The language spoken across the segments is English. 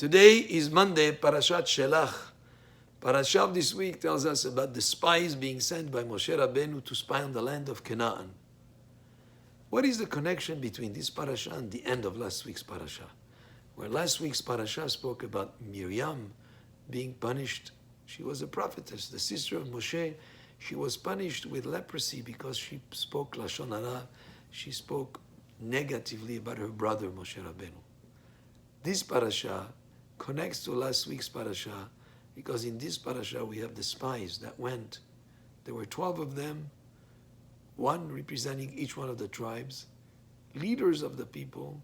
Today is Monday, Parashat Shelach. Parashat of this week tells us about the spies being sent by Moshe Rabbeinu to spy on the land of Canaan. What is the connection between this parasha and the end of last week's parasha? Where last week's parasha spoke about Miriam being punished. She was a prophetess, the sister of Moshe. She was punished with leprosy because she spoke Lashon Hara. She spoke negatively about her brother Moshe Rabbeinu. This parasha connects to last week's parasha because in this parasha we have the spies that went. There were 12 of them, one representing each one of the tribes, leaders of the people.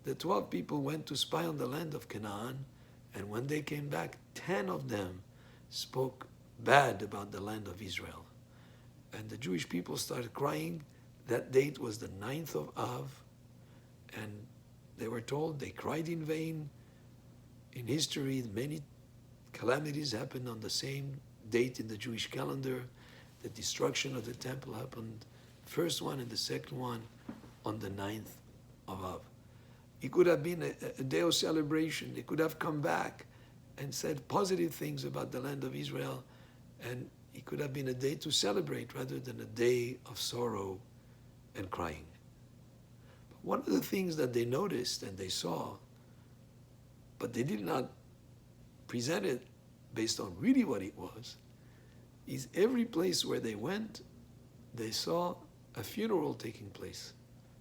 The 12 people went to spy on the land of Canaan, and when they came back, 10 of them spoke bad about the land of Israel. And the Jewish people started crying. That date was the 9th of Av, and they were told they cried in vain. In history, many calamities happened on the same date in the Jewish calendar. The destruction of the temple happened, first one and the second one, on the 9th of Av. It could have been a day of celebration. They could have come back and said positive things about the land of Israel, and it could have been a day to celebrate rather than a day of sorrow and crying. But one of the things that they noticed and they saw, but they did not present it based on really what it was, is every place where they went, they saw a funeral taking place.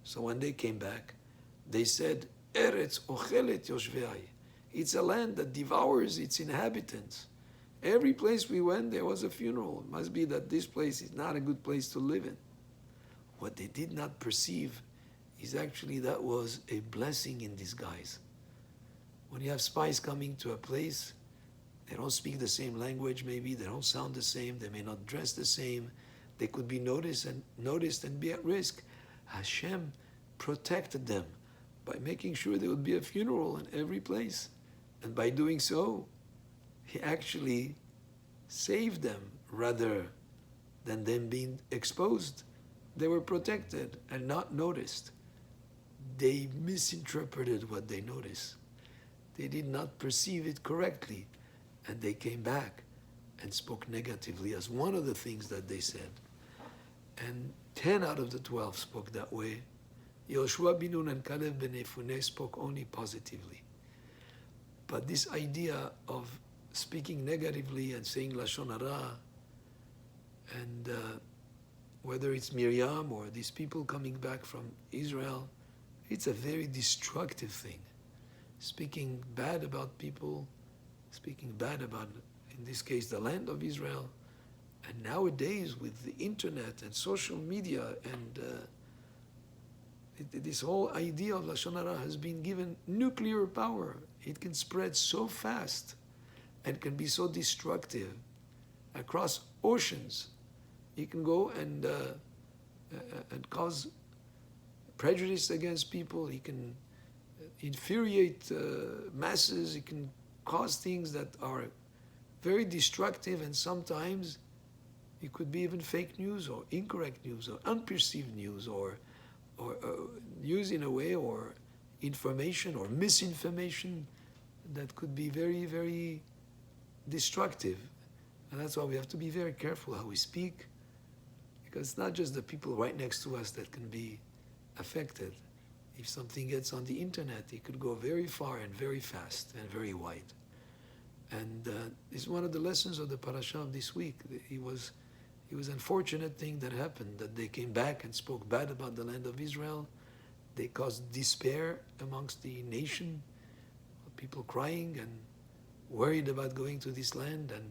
So when they came back, they said, Eretz ochelet yoshvei. It's a land that devours its inhabitants. Every place we went, there was a funeral. It must be that this place is not a good place to live in. What they did not perceive is actually that was a blessing in disguise. When you have spies coming to a place, they don't speak the same language maybe, they don't sound the same, they may not dress the same, they could be noticed and be at risk. Hashem protected them by making sure there would be a funeral in every place. And by doing so, He actually saved them rather than them being exposed. They were protected and not noticed. They misinterpreted what they noticed. They did not perceive it correctly, and they came back and spoke negatively as one of the things that they said. And 10 out of the 12 spoke that way. Yoshua bin Nun and Caleb ben Yefuneh spoke only positively. But this idea of speaking negatively and saying Lashon Hara, and whether it's Miriam or these people coming back from Israel, it's a very destructive thing. Speaking bad about people, speaking bad about, in this case, the land of Israel. And nowadays, with the internet and social media, and this whole idea of Lashon Hara has been given nuclear power. It can spread so fast and can be so destructive across oceans. It can go and cause prejudice against people. It can infuriate masses. It can cause things that are very destructive, and sometimes it could be even fake news or incorrect news or unperceived news or news in a way, or information or misinformation that could be very, very destructive. And that's why we have to be very careful how we speak, because it's not just the people right next to us that can be affected. If something gets on the internet, it could go very far and very fast and very wide. And it's one of the lessons of the parasha of this week. It was an unfortunate thing that happened, that they came back and spoke bad about the land of Israel. They caused despair amongst the nation, people crying and worried about going to this land. And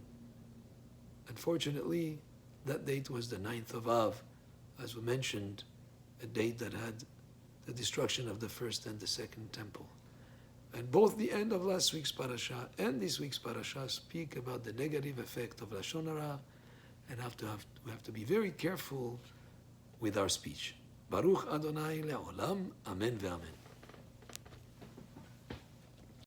unfortunately, that date was the 9th of Av, as we mentioned, a date that had the destruction of the first and the second temple. And both the end of last week's parasha and this week's parasha speak about the negative effect of Lashon Hara, and we have to be very careful with our speech. Baruch Adonai le'olam, amen ve'amen.